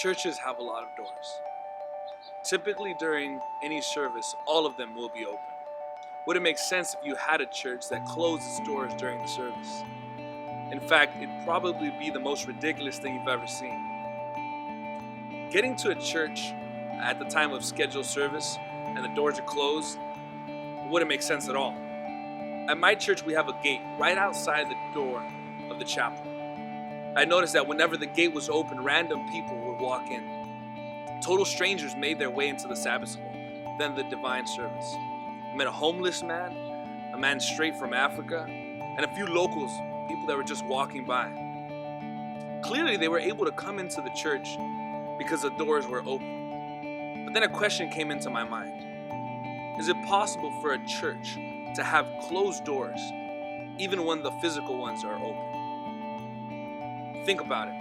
Churches have a lot of doors. Typically during any service, all of them will be open. Would it make sense if you had a church that closed its doors during the service? In fact, it'd probably be the most ridiculous thing you've ever seen. Getting to a church at the time of scheduled service and the doors are closed wouldn't make sense at all. At my church, we have a gate right outside the door of the chapel. I noticed that whenever the gate was open, random people would walk in. Total strangers made their way into the Sabbath school, then the divine service. I met a homeless man, a man straight from Africa, and a few locals, people that were just walking by. Clearly, they were able to come into the church because the doors were open. But then a question came into my mind. Is it possible for a church to have closed doors even when the physical ones are open? Think about it.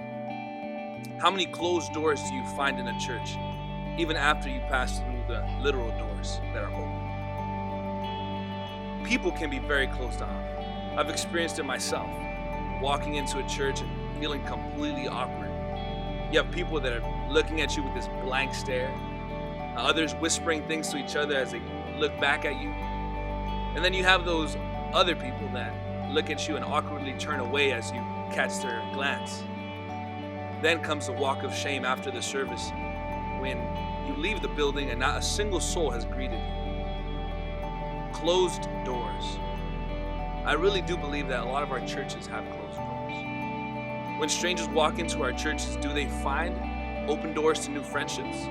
How many closed doors do you find in a church even after you pass through the literal doors that are open? People can be very closed off. I've experienced it myself, walking into a church and feeling completely awkward. You have people that are looking at you with this blank stare, others whispering things to each other as they look back at you. And then you have those other people that look at you and awkwardly turn away as you catch their glance. Then comes the walk of shame after the service when you leave the building and not a single soul has greeted you. Closed doors. I really do believe that a lot of our churches have closed doors. When strangers walk into our churches, do they find open doors to new friendships?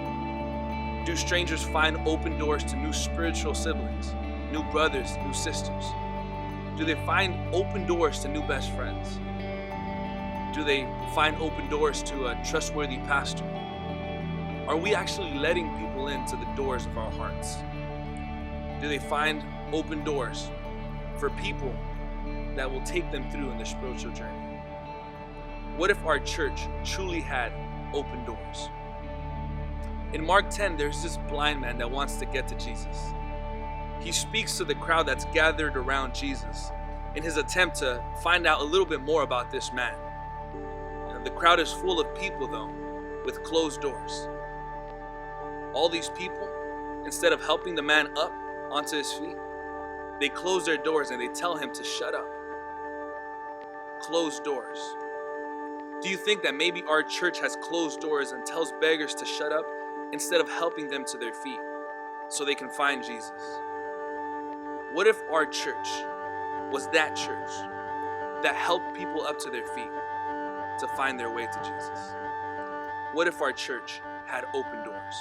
Do strangers find open doors to new spiritual siblings, new brothers, new sisters? Do they find open doors to new best friends? Do they find open doors to a trustworthy pastor? Are we actually letting people into the doors of our hearts? Do they find open doors for people that will take them through in their spiritual journey? What if our church truly had open doors? In Mark 10, there's this blind man that wants to get to Jesus. He speaks to the crowd that's gathered around Jesus in his attempt to find out a little bit more about this man. The crowd is full of people, though, with closed doors. All these people, instead of helping the man up onto his feet, they close their doors and they tell him to shut up. Closed doors. Do you think that maybe our church has closed doors and tells beggars to shut up instead of helping them to their feet so they can find Jesus? What if our church was that church that helped people up to their feet to find their way to Jesus? What if our church had open doors?